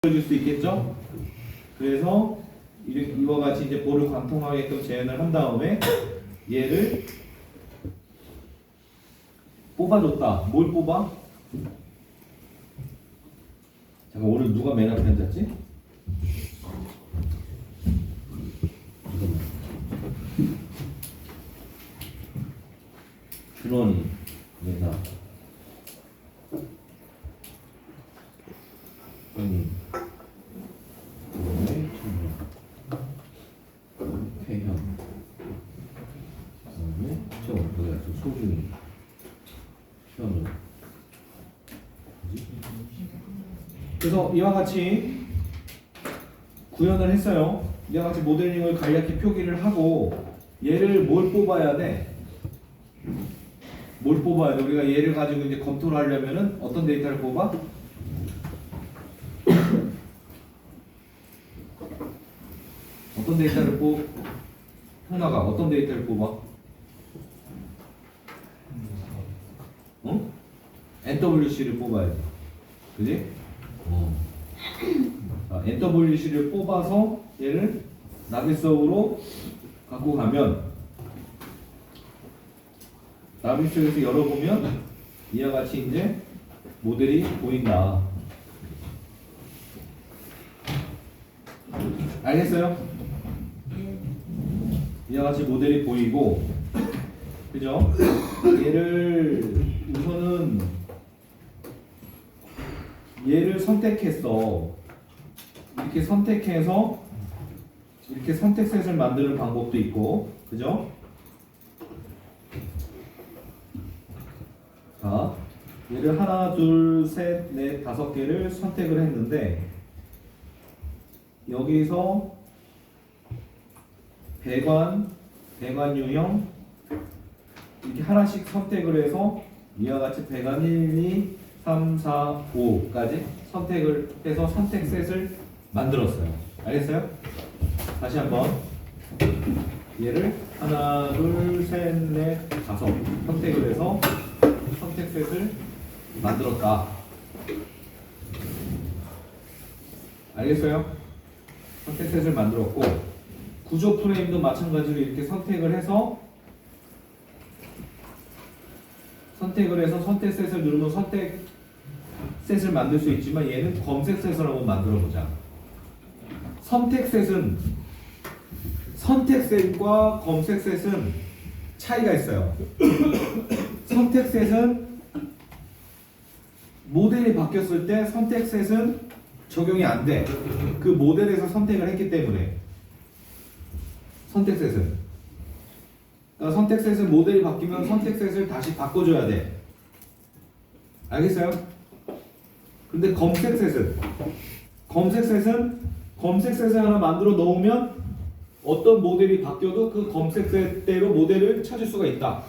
보여줄 수 있겠죠? 그래서 이와 같이 이제 볼을 관통하게끔 재현을 한 다음에 얘를 뽑아줬다. 뭘 뽑아? 잠깐 오늘 누가 맨 앞에 앉았지? 준원이 맨 앞. 태형. 그다음에 소중히. 현우. 그래서 이와 같이 구현을 했어요. 이와 같이 모델링을 간략히 표기를 하고 얘를 뭘 뽑아야 돼? 뭘 뽑아야 돼? 우리가 얘를 가지고 이제 검토를 하려면은 어떤 데이터를 뽑아? 어떤 데이터를 형나가 어떤 데이터를 뽑아? 응? NWC를 뽑아야 돼. 그지? 자, NWC를 뽑아서 얘를 나빗속으로 갖고 가면 나빗속에서 열어보면 이와 같이 이제 모델이 보인다. 알겠어요? 이와 같이 모델이 보이고, 그죠? 얘를 우선은 얘를 선택했어. 이렇게 선택해서 이렇게 선택셋을 만드는 방법도 있고, 그죠? 자, 얘를 하나, 둘, 셋, 넷, 다섯 개를 선택을 했는데 여기서 배관, 배관 유형 이렇게 하나씩 선택을 해서 이와 같이 배관 1, 2, 3, 4, 5까지 선택을 해서 선택셋을 만들었어요. 알겠어요? 다시 한번 얘를 하나, 둘, 셋, 넷, 다섯 선택을 해서 선택셋을 만들었다. 알겠어요? 선택셋을 만들었고 구조 프레임도 마찬가지로 이렇게 선택을 해서 선택셋을 누르면 선택셋을 만들 수 있지만 얘는 검색셋을 한번 만들어 보자. 선택셋과 검색셋은 차이가 있어요. 선택셋은 모델이 바뀌었을 때 선택셋은 적용이 안 돼. 그 모델에서 선택을 했기 때문에. 선택셋은 그러니까 선택셋은 모델이 바뀌면 선택셋을 다시 바꿔줘야 돼. 알겠어요? 근데 검색셋을 하나 만들어 놓으면 어떤 모델이 바뀌어도 그 검색셋대로 모델을 찾을 수가 있다.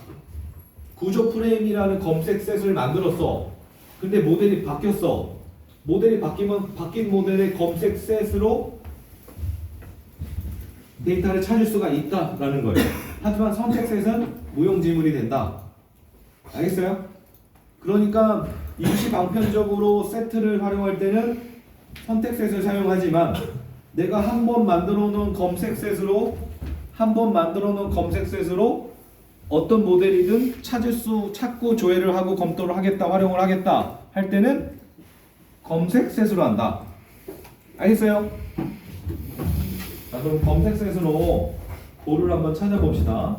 구조 프레임이라는 검색셋을 만들었어. 근데 모델이 바뀌었어. 모델이 바뀌면 바뀐 모델의 검색셋으로 데이터를 찾을 수가 있다라는 거예요. 하지만 선택셋은 무용지물이 된다. 알겠어요? 그러니까 임시방편적으로 세트를 활용할 때는 선택셋을 사용하지만 내가 한 번 만들어 놓은 검색셋으로 어떤 모델이든 찾고 조회를 하고 검토를 하겠다, 활용을 하겠다 할 때는 검색셋으로 한다. 알겠어요? 자, 그럼 검색셋으로 볼을 한번 찾아봅시다.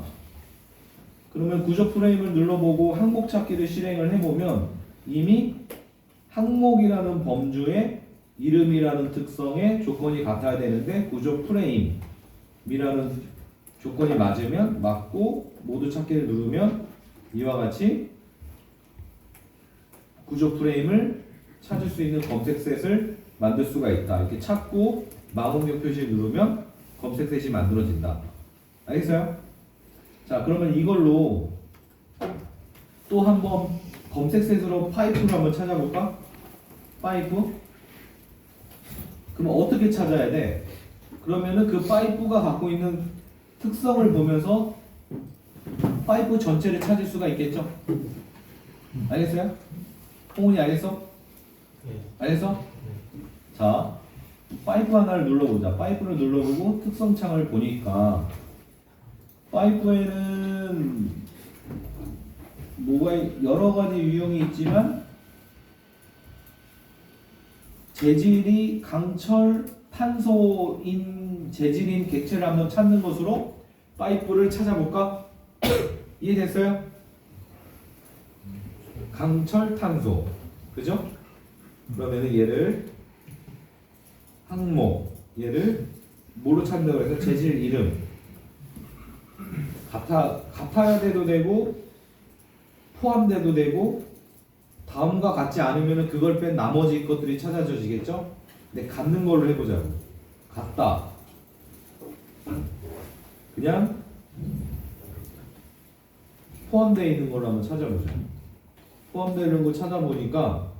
그러면 구조 프레임을 눌러보고 항목 찾기를 실행을 해보면 이미 항목이라는 범주의 이름이라는 특성의 조건이 같아야 되는데 구조 프레임이라는 조건이 맞고 모두 찾기를 누르면 이와 같이 구조 프레임을 찾을 수 있는 검색셋을 만들 수가 있다. 이렇게 찾고 마법용 표시를 누르면 검색셋이 만들어진다. 알겠어요? 자, 그러면 이걸로 또 한번 검색셋으로 파이프를 한번 찾아볼까? 파이프? 그럼 어떻게 찾아야 돼? 그러면은 그 파이프가 갖고 있는 특성을 보면서 파이프 전체를 찾을 수가 있겠죠? 알겠어요? 홍훈이 알겠어? 알겠어? 자, 파이프 하나를 눌러보자. 파이프를 눌러보고 특성창을 보니까 파이프에는 뭐가 여러 가지 유형이 있지만 재질이 강철 탄소인 재질인 객체를 한번 찾는 것으로 파이프를 찾아볼까? 이해됐어요? 강철 탄소, 그죠? 그러면은 얘를 항목, 얘를 뭐로 찾는다고 해서 재질 이름 같아야 돼도 되고 포함돼도 되고 다음과 같지 않으면 그걸 뺀 나머지 것들이 찾아져지겠죠? 근데 같는 걸로 해보자고. 같다. 그냥 포함되어 있는 걸로 한번 찾아보자. 포함되어 있는 거 찾아보니까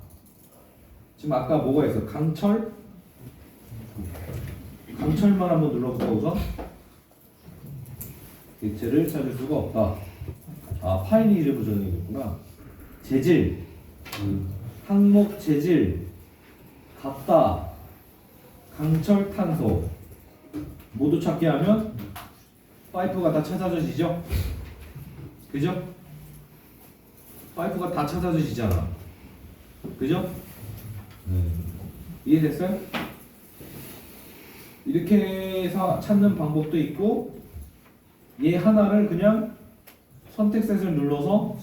지금 아까 뭐가 있어? 강철만 한번 눌러볼까 우선? 객체를 찾을 수가 없다. 아, 파일이 이름을 정해야겠구나. 재질, 항목 재질, 같다, 강철 탄소 모두 찾게 하면 파이프가 다 찾아져지죠? 그죠? 파이프가 다 찾아져지잖아. 그죠? 이해됐어요? 이렇게 해서 찾는 방법도 있고 얘 하나를 그냥 선택셋을 눌러서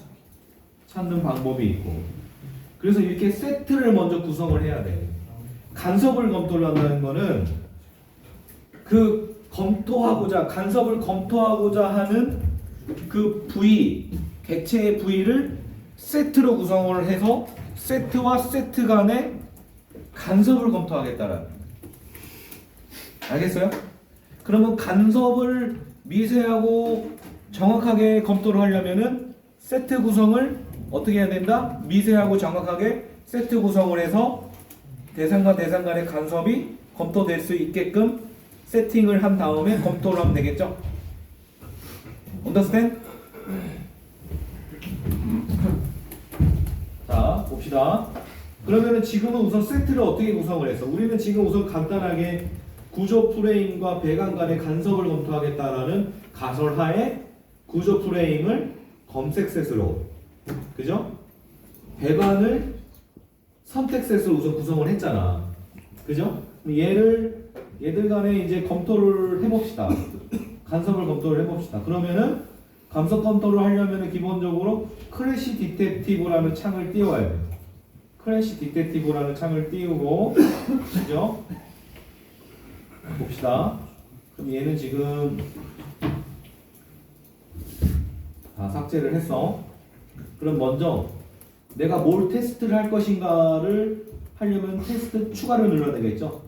찾는 방법이 있고 그래서 이렇게 세트를 먼저 구성을 해야 돼. 간섭을 검토를 한다는 거는 그 간섭을 검토하고자 하는 그 부위, 객체의 부위를 세트로 구성을 해서 세트와 세트 간의 간섭을 검토하겠다라는 거예요. 알겠어요? 그러면 간섭을 미세하고 정확하게 검토를 하려면은 세트 구성을 어떻게 해야 된다? 미세하고 정확하게 세트 구성을 해서 대상과 대상 간의 간섭이 검토될 수 있게끔 세팅을 한 다음에 검토를 하면 되겠죠? Understand? 자, 봅시다. 그러면은 지금은 우선 세트를 어떻게 구성을 했어? 우리는 지금 우선 간단하게 구조 프레임과 배관 간의 간섭을 검토하겠다라는 가설하에 구조 프레임을 검색셋으로, 그죠? 배관을 선택셋으로 우선 구성을 했잖아. 그죠? 얘들 간에 이제 검토를 해봅시다. 간섭을 검토를 해봅시다. 그러면은 간섭 검토를 하려면은 기본적으로 크래시 디텍티브라는 창을 띄워야 돼요. 크래시 디텍티브라는 창을 띄우고, 그죠? 봅시다. 그럼 얘는 지금 다 삭제를 했어. 그럼 먼저 내가 뭘 테스트를 할 것인가를 하려면 테스트 추가를 눌러야 되겠죠.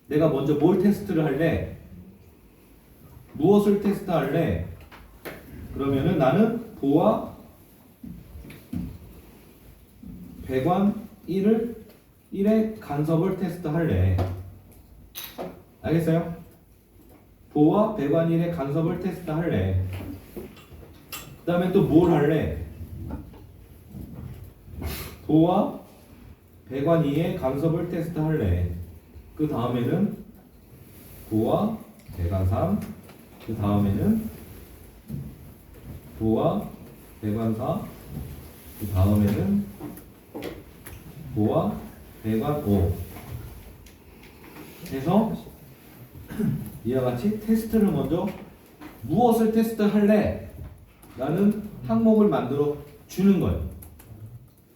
내가 먼저 뭘 테스트를 할래? 무엇을 테스트할래? 그러면은 나는 보아 배관 1의 간섭을 테스트할래. 알겠어요? 보아 배관 1의 간섭을 테스트할래. 그 다음에 또 뭘 할래? 보아 배관 2의 간섭을 테스트할래. 그 다음에는 보아 배관 3, 그 다음에는 보아 배관 4, 그 다음에는 보아 배관 5 해서 이와 같이 테스트를 먼저 무엇을 테스트할래? 라는 항목을 만들어 주는 거예요.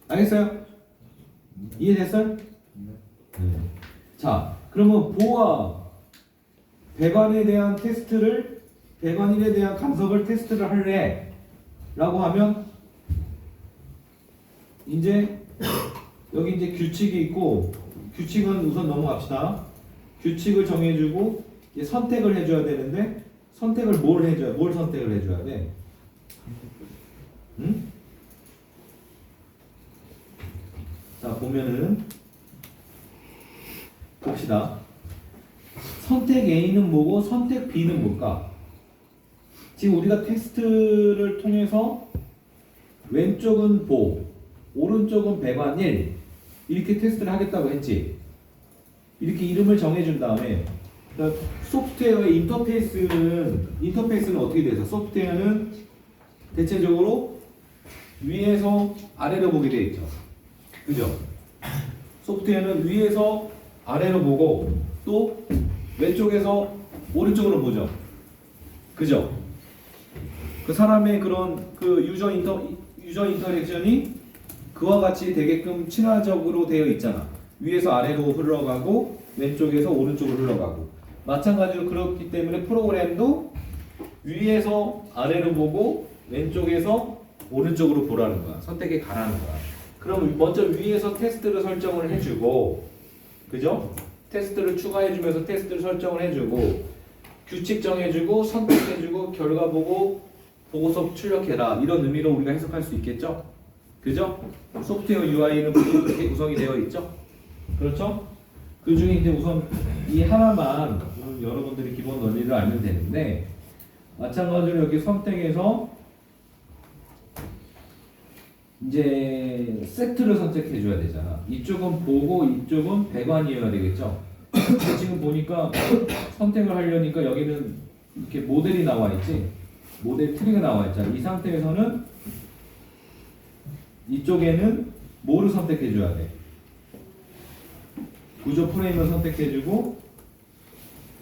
알겠어요? 이해됐어요? 네. 자, 그러면 보아 배관에 대한 테스트를 배관 1에 대한 간섭을 테스트를 할래 라고 하면 이제 여기 이제 규칙이 있고 규칙은 우선 넘어갑시다. 규칙을 정해주고 이제 선택을 해줘야 되는데 선택을 뭘 선택을 해줘야 돼? 응? 자, 보면은 봅시다. 선택 A는 뭐고 선택 B는 뭘까? 지금 우리가 테스트를 통해서 왼쪽은 보, 오른쪽은 배관 1 이렇게 테스트를 하겠다고 했지. 이렇게 이름을 정해준 다음에 그러니까 소프트웨어의 인터페이스는 어떻게 돼서 소프트웨어는 대체적으로 위에서 아래로 보게 돼 있죠. 그죠? 소프트웨어는 위에서 아래로 보고 또 왼쪽에서 오른쪽으로 보죠. 그죠? 그 사람의 그런 그 유저 인터랙션이 그와 같이 되게끔 친화적으로 되어 있잖아. 위에서 아래로 흘러가고 왼쪽에서 오른쪽으로 흘러가고. 마찬가지로 그렇기 때문에 프로그램도 위에서 아래로 보고 왼쪽에서 오른쪽으로 보라는 거야. 선택에 가라는 거야. 그럼 먼저 위에서 테스트를 설정을 해주고, 그죠? 테스트를 추가해주면서 테스트를 설정을 해주고, 규칙 정해주고, 선택해주고, 결과 보고, 보고서 출력해라. 이런 의미로 우리가 해석할 수 있겠죠? 그죠? 소프트웨어 UI는 이렇게 구성이 되어 있죠? 그렇죠? 그 중에 이제 우선 이 하나만 여러분들이 기본 원리를 알면 되는데, 마찬가지로 여기 선택해서 이제 세트를 선택해 줘야 되잖아. 이쪽은 보고 이쪽은 배관이어야 되겠죠. 근데 지금 보니까 선택을 하려니까 여기는 이렇게 모델이 나와 있지. 모델 트리가 나와 있잖아. 이 상태에서는 이쪽에는 뭐를 선택해 줘야 돼? 구조 프레임을 선택해 주고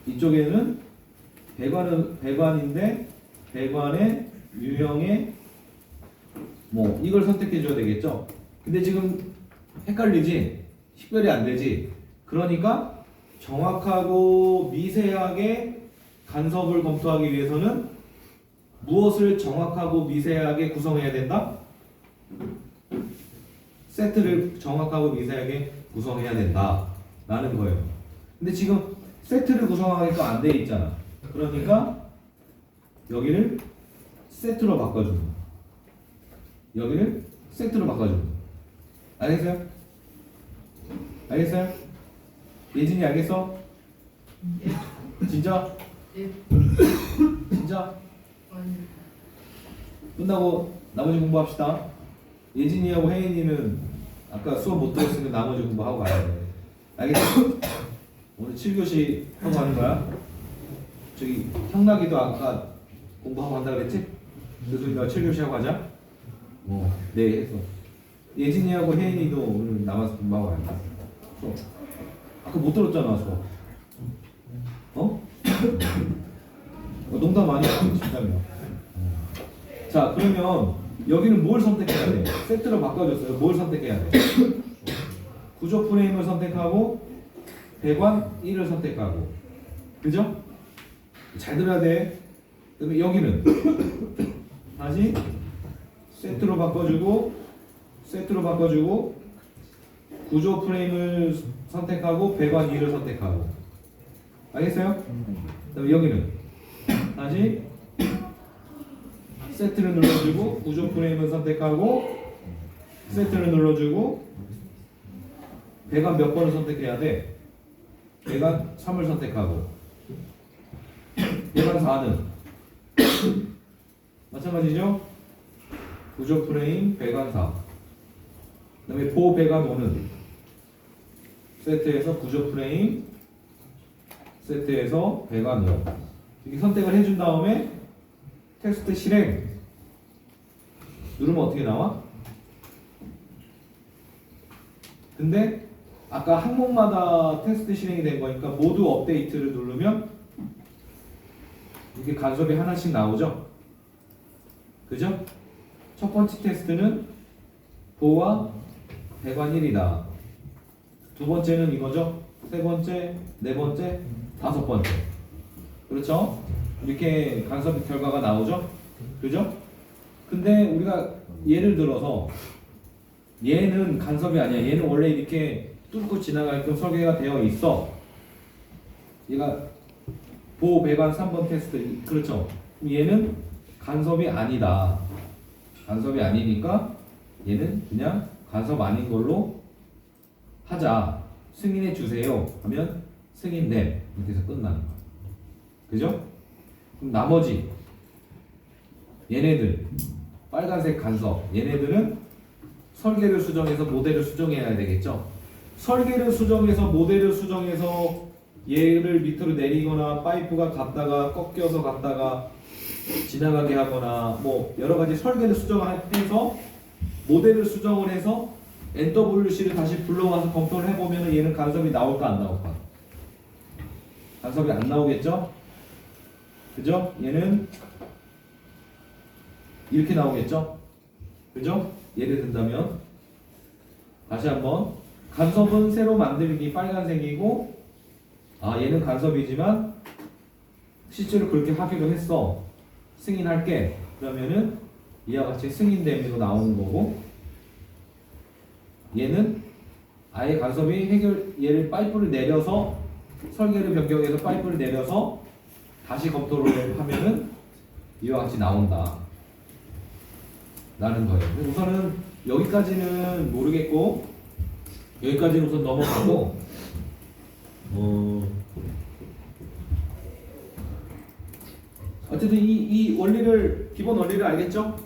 이쪽에는 배관인데 배관의 유형의 뭐 이걸 선택해 줘야 되겠죠. 근데 지금 헷갈리지? 식별이 안 되지? 그러니까 정확하고 미세하게 간섭을 검토하기 위해서는 무엇을 정확하고 미세하게 구성해야 된다? 세트를 정확하고 미세하게 구성해야 된다 라는 거예요. 근데 지금 세트를 구성하기가 안 돼 있잖아. 그러니까 여기를 세트로 바꿔주는 거야. 여기를 세트로 바꿔주는 거야. 알겠어요? 알겠어요? 예진이 알겠어? 진짜? 진짜? 끝나고 나머지 공부합시다. 예진이하고 혜인이는 아까 수업 못 들었으니까 나머지 공부하고 가야 돼. 알겠어? 오늘 7교시 하고 하는 거야? 저기 형락이도 아까 공부하고 한다 그랬지? 그래서 우리가 7교시 하고 하자? 네 했어. 예진이하고 혜인이도 오늘 남아서 공부하고 가야 돼. 수업. 아까 못 들었잖아 수업. 농담 많이 하고 싶다며. 자 그러면 여기는 뭘 선택해야 돼? 세트로 바꿔줬어요. 뭘 선택해야 돼? 구조 프레임을 선택하고 배관 1을 선택하고, 그죠? 잘 들어야 돼. 그다음에 여기는 다시 세트로 바꿔주고 구조 프레임을 선택하고 배관 2를 선택하고. 알겠어요? 그다음에 여기는 다시 세트를 눌러주고 구조 프레임을 선택하고 세트를 눌러주고 배관 몇 번을 선택해야 돼? 배관 3을 선택하고 배관 4는 마찬가지죠? 구조 프레임 배관 4. 그 다음에 보호 배관 5는 세트에서 구조 프레임 세트에서 배관 5 이렇게 선택을 해준 다음에 테스트 실행 누르면 어떻게 나와? 근데 아까 항목마다 테스트 실행이 된 거니까 모두 업데이트를 누르면 이렇게 간섭이 하나씩 나오죠? 그죠? 첫 번째 테스트는 보호와 배관 1이다. 두 번째는 이거죠? 세 번째, 네 번째, 다섯 번째. 그렇죠? 이렇게 간섭 결과가 나오죠? 그죠? 근데 우리가 예를 들어서 얘는 간섭이 아니야. 얘는 원래 이렇게 뚫고 지나가게끔 설계가 되어 있어. 얘가 보호 배관 3번 테스트. 그렇죠? 얘는 간섭이 아니다. 간섭이 아니니까 얘는 그냥 간섭 아닌 걸로 하자. 승인해 주세요. 하면 승인됨. 이렇게 해서 끝나는 거야. 그죠? 그럼 나머지 얘네들 빨간색 간섭 얘네들은 설계를 수정해서 모델을 수정해야 되겠죠. 설계를 수정해서 모델을 수정해서 얘를 밑으로 내리거나 파이프가 갔다가 꺾여서 갔다가 지나가게 하거나 뭐 여러 가지 설계를 수정해서 모델을 수정을 해서 NWC를 다시 불러와서 검토를 해보면 얘는 간섭이 나올까 안 나올까? 간섭이 안 나오겠죠? 그죠? 얘는 이렇게 나오겠죠? 그죠? 예를 든다면 다시 한번 간섭은 새로 만들기 빨간색이고 얘는 간섭이지만 실제로 그렇게 하기로 했어. 승인할게. 그러면은 이와 같이 승인됨으로 나오는 거고 얘는 아예 간섭이 얘를 파이프를 내려서 설계를 변경해서 파이프를 내려서 다시 검토를 하면은 이와 같이 나온다 라는 거예요. 우선은 여기까지는 모르겠고 여기까지는 우선 넘어가고 어쨌든 이 원리를 기본 원리를 알겠죠?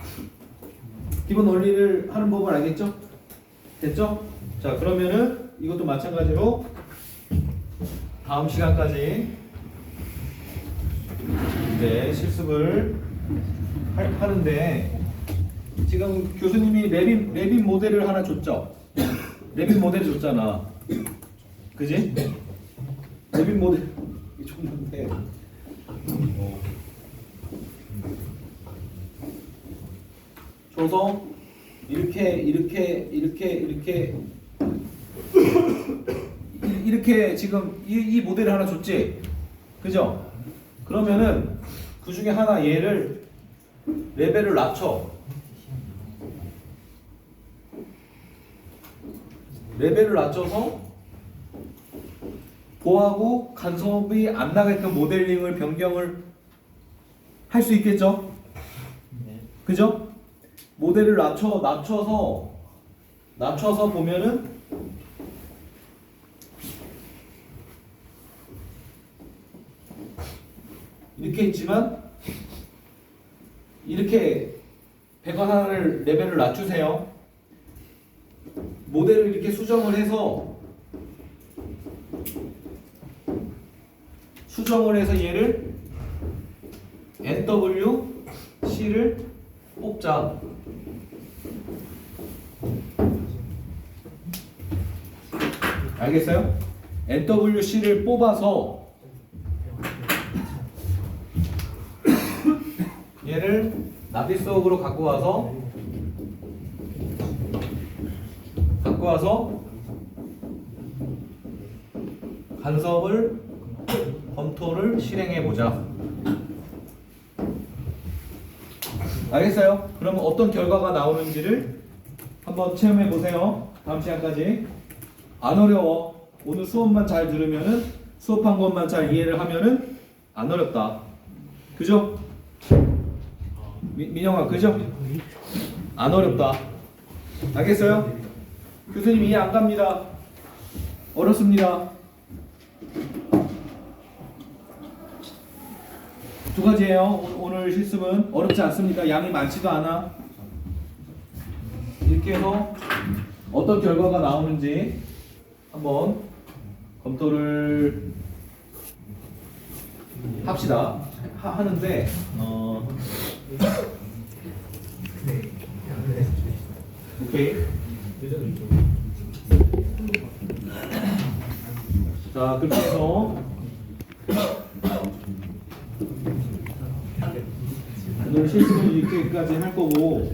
기본 원리를 하는 법을 알겠죠? 됐죠? 자 그러면은 이것도 마찬가지로 다음 시간까지 이제 실습을 하는데 지금 교수님이 레빗 모델을 하나 줬죠? 레빗 모델 줬잖아. 그지? 레빗 모델 줬는데 줘서 이렇게 지금 이 모델을 하나 줬지? 그죠? 그러면은 그 중에 하나 얘를 레벨을 낮춰. 레벨을 낮춰서 보하고 간섭이 안 나게끔 모델링을 변경을 할 수 있겠죠? 그죠? 모델을 낮춰서 보면은 이렇게 있지만 이렇게 배관 하나를 레벨을 낮추세요. 모델을 이렇게 수정을 해서 얘를 NWC를 뽑자. 알겠어요? NWC를 뽑아서 얘를 나비 속으로 갖고 와서 간섭을 검토를 실행해 보자. 알겠어요? 그러면 어떤 결과가 나오는지를 한번 체험해 보세요. 다음 시간까지. 안 어려워. 오늘 수업만 잘 들으면은 수업한 것만 잘 이해를 하면은 안 어렵다. 그죠? 민영아, 그죠? 안 어렵다. 알겠어요? 교수님 이해 안 갑니다. 어렵습니다. 두 가지예요. 오늘 실습은 어렵지 않습니다. 양이 많지도 않아. 이렇게 해서 어떤 결과가 나오는지 한번 검토를 합시다. 하는데 오케이. 자, 그렇게 해서 오늘 실습은 이렇게까지 할 거고